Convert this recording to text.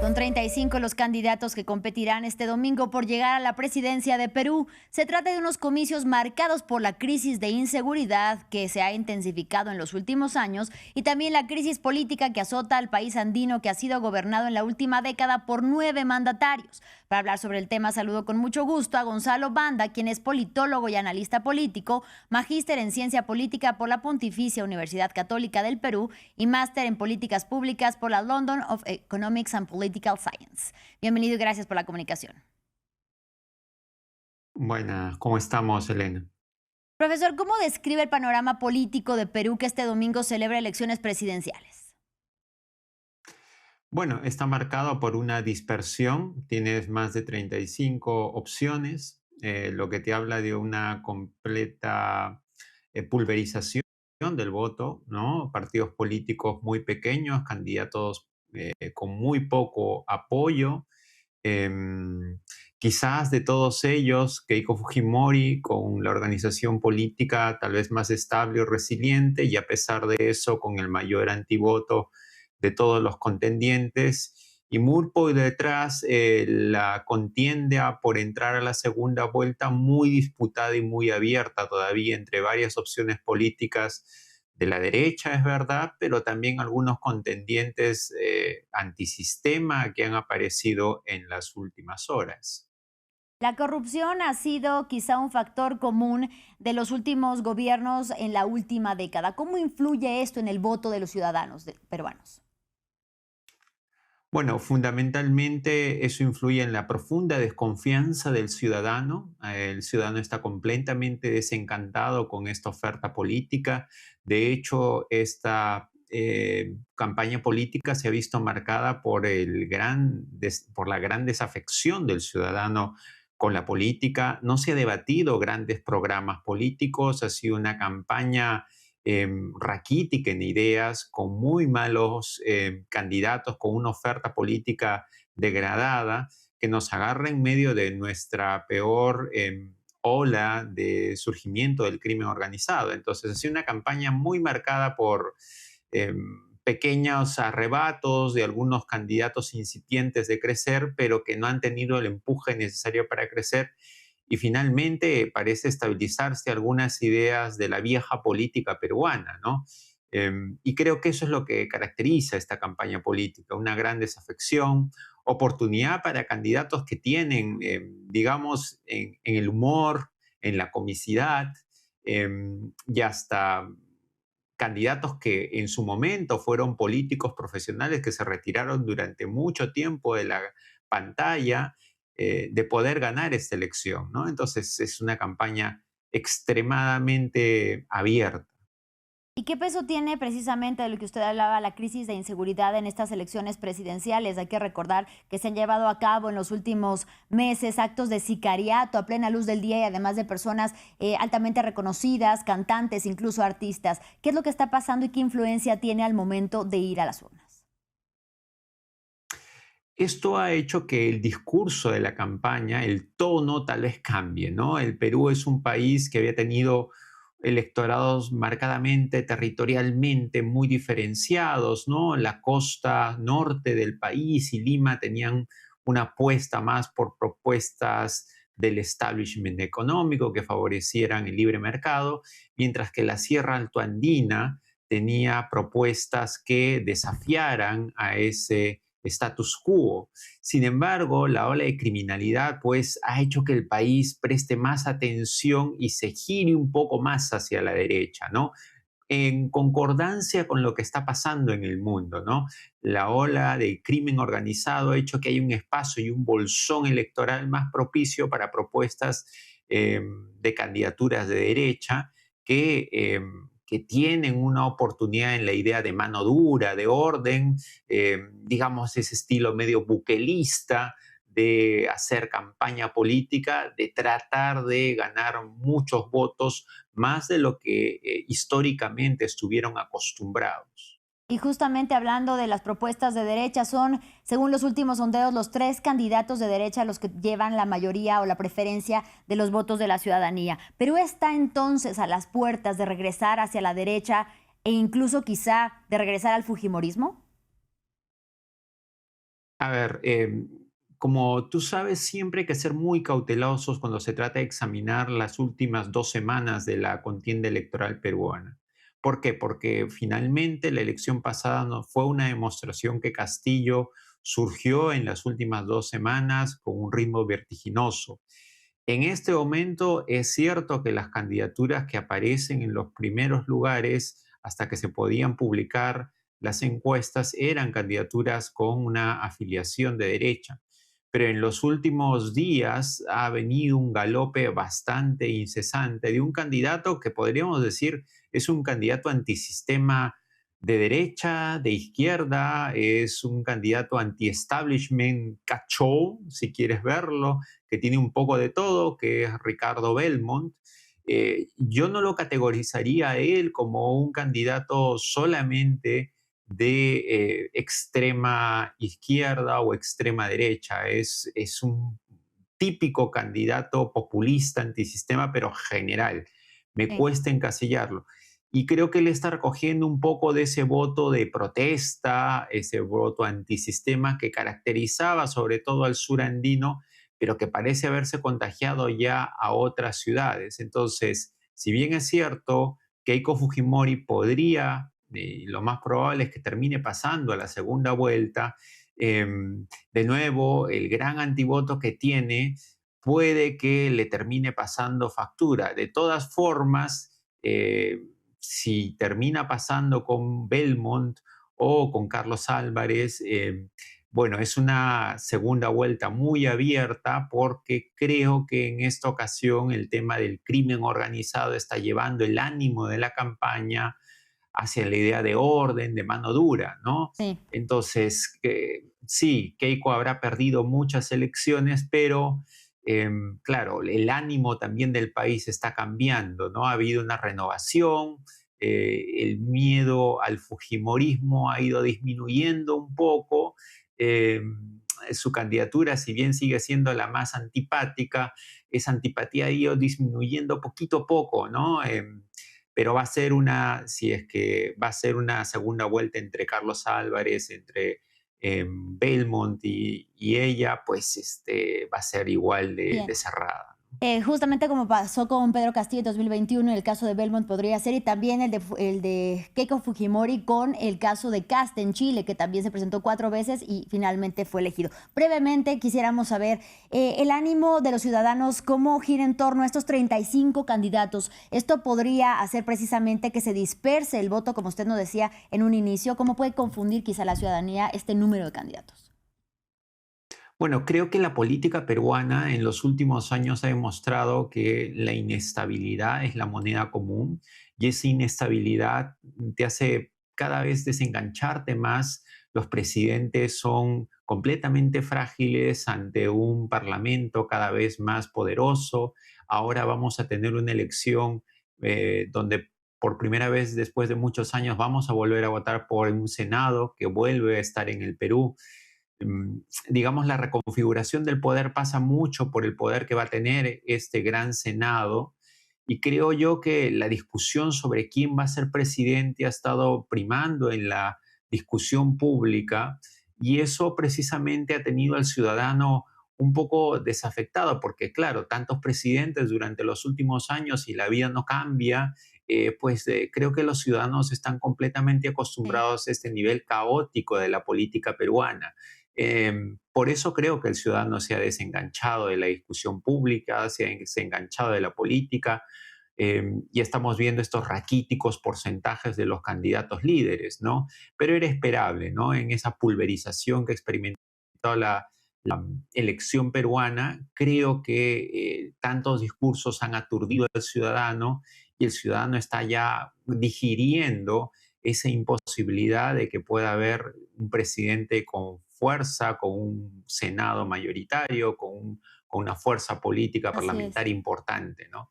Son 35 los candidatos que competirán este domingo por llegar a la presidencia de Perú. Se trata de unos comicios marcados por la crisis de inseguridad que se ha intensificado en los últimos años y también la crisis política que azota al país andino, que ha sido gobernado en la última década por 9 mandatarios. Para hablar sobre el tema, saludo con mucho gusto a Gonzalo Banda, quien es politólogo y analista político, magíster en ciencia política por la Pontificia Universidad Católica del Perú y máster en políticas públicas por la London of Economics and Political Science. Bienvenido y gracias por la comunicación. Buenas, ¿cómo estamos, Elena? Profesor, ¿cómo describe el panorama político de Perú que este domingo celebra elecciones presidenciales? Bueno, está marcado por una dispersión, tienes más de 35 opciones, lo que te habla de una completa pulverización del voto, ¿no? Partidos políticos muy pequeños, candidatos con muy poco apoyo. Em, Quizás de todos ellos, Keiko Fujimori, con la organización política tal vez más estable o resiliente, y a pesar de eso, con el mayor antivoto de todos los contendientes. Y muy por detrás, la contienda por entrar a la segunda vuelta muy disputada y muy abierta todavía entre varias opciones políticas de la derecha, es verdad, pero también algunos contendientes antisistema que han aparecido en las últimas horas. La corrupción ha sido quizá un factor común de los últimos gobiernos en la última década. ¿Cómo influye esto en el voto de los ciudadanos peruanos? Bueno, fundamentalmente eso influye en la profunda desconfianza del ciudadano. El ciudadano está completamente desencantado con esta oferta política. De hecho, esta campaña política se ha visto marcada por, por la gran desafección del ciudadano con la política. No se ha debatido grandes programas políticos, ha sido una campaña raquítica en ideas, con muy malos candidatos, con una oferta política degradada, que nos agarra en medio de nuestra peor ola de surgimiento del crimen organizado. Entonces, ha sido una campaña muy marcada por eh, pequeños arrebatos de algunos candidatos incipientes de crecer, pero que no han tenido el empuje necesario para crecer, y finalmente parece estabilizarse algunas ideas de la vieja política peruana, ¿no? Y creo que eso es lo que caracteriza esta campaña política, una gran desafección, oportunidad para candidatos que tienen, digamos, en el humor, en la comicidad, y hasta candidatos que en su momento fueron políticos profesionales que se retiraron durante mucho tiempo de la pantalla, de poder ganar esta elección, ¿no? Entonces es una campaña extremadamente abierta. ¿Y qué peso tiene precisamente de lo que usted hablaba, la crisis de inseguridad en estas elecciones presidenciales? Hay que recordar que se han llevado a cabo en los últimos meses actos de sicariato a plena luz del día y además de personas altamente reconocidas, cantantes, incluso artistas. ¿Qué es lo que está pasando y qué influencia tiene al momento de ir a las urnas? Esto ha hecho que el discurso de la campaña, el tono tal vez cambie, ¿no? El Perú es un país que había tenido electorados marcadamente, territorialmente muy diferenciados, ¿no? La costa norte del país y Lima tenían una apuesta más por propuestas del establishment económico que favorecieran el libre mercado, mientras que la Sierra Altoandina tenía propuestas que desafiaran a ese status quo. Sin embargo, la ola de criminalidad pues ha hecho que el país preste más atención y se gire un poco más hacia la derecha, ¿no? En concordancia con lo que está pasando en el mundo, ¿no? La ola de crimen organizado ha hecho que haya un espacio y un bolsón electoral más propicio para propuestas de candidaturas de derecha que tienen una oportunidad en la idea de mano dura, de orden, digamos, ese estilo medio buquelista de hacer campaña política, de tratar de ganar muchos votos, más de lo que históricamente estuvieron acostumbrados. Y justamente hablando de las propuestas de derecha, son, según los últimos sondeos, los 3 candidatos de derecha los que llevan la mayoría o la preferencia de los votos de la ciudadanía. Perú está entonces a las puertas de regresar hacia la derecha e incluso quizá de regresar al fujimorismo. A ver, como tú sabes, siempre hay que ser muy cautelosos cuando se trata de examinar las últimas 2 semanas de la contienda electoral peruana. ¿Por qué? Porque finalmente la elección pasada no fue una demostración que Castillo surgió en las últimas 2 semanas con un ritmo vertiginoso. En este momento es cierto que las candidaturas que aparecen en los primeros lugares, hasta que se podían publicar las encuestas, eran candidaturas con una afiliación de derecha. Pero en los últimos días ha venido un galope bastante incesante de un candidato que podríamos decir es un candidato antisistema de derecha, de izquierda, es un candidato anti-establishment cachó, si quieres verlo, que tiene un poco de todo, que es Ricardo Belmont. Yo no lo categorizaría a él como un candidato solamente de extrema izquierda o extrema derecha. Es un típico candidato populista, antisistema, pero general. Me Sí. cuesta encasillarlo. Y creo que él está recogiendo un poco de ese voto de protesta, ese voto antisistema que caracterizaba sobre todo al sur andino, pero que parece haberse contagiado ya a otras ciudades. Entonces, si bien es cierto, Keiko Fujimori podría, lo más probable es que termine pasando a la segunda vuelta, eh, de nuevo, el gran antivoto que tiene puede que le termine pasando factura. De todas formas, si termina pasando con Belmont o con Carlos Álvarez, bueno, es una segunda vuelta muy abierta porque creo que en esta ocasión el tema del crimen organizado está llevando el ánimo de la campaña hacia la idea de orden, de mano dura, ¿no? Sí. Entonces, sí, Keiko habrá perdido muchas elecciones, pero claro, el ánimo también del país está cambiando, ¿no? Ha habido una renovación, el miedo al fujimorismo ha ido disminuyendo un poco, eh, su candidatura, si bien sigue siendo la más antipática, esa antipatía ha ido disminuyendo poquito a poco, ¿no? Pero va a ser una, si es que va a ser una segunda vuelta entre Carlos Álvarez, entre Belmont y ella, pues va a ser igual Bien. de cerrada. Justamente como pasó con Pedro Castillo en 2021, el caso de Belmont podría ser, y también el de Keiko Fujimori con el caso de Kast en Chile, que también se presentó 4 veces y finalmente fue elegido. Brevemente, quisiéramos saber el ánimo de los ciudadanos, cómo gira en torno a estos 35 candidatos. Esto podría hacer precisamente que se disperse el voto, como usted nos decía en un inicio. ¿Cómo puede confundir quizá la ciudadanía este número de candidatos? Bueno, creo que la política peruana en los últimos años ha demostrado que la inestabilidad es la moneda común y esa inestabilidad te hace cada vez desengancharte más. Los presidentes son completamente frágiles ante un parlamento cada vez más poderoso. Ahora vamos a tener una elección donde por primera vez después de muchos años vamos a volver a votar por un Senado que vuelve a estar en el Perú. Digamos, la reconfiguración del poder pasa mucho por el poder que va a tener este gran Senado. Y creo yo que la discusión sobre quién va a ser presidente ha estado primando en la discusión pública y eso precisamente ha tenido al ciudadano un poco desafectado, porque claro, tantos presidentes durante los últimos años y la vida no cambia, creo que los ciudadanos están completamente Sí. acostumbrados a este nivel caótico de la política peruana. Por eso creo que el ciudadano se ha desenganchado de la discusión pública, se ha desenganchado de la política, y estamos viendo estos raquíticos porcentajes de los candidatos líderes, ¿no? Pero era esperable, ¿no? En esa pulverización que experimentó la elección peruana, creo que tantos discursos han aturdido al ciudadano y el ciudadano está ya digiriendo esa imposibilidad de que pueda haber un presidente con fuerza, con un Senado mayoritario, con una fuerza política Así es. parlamentaria importante, ¿no?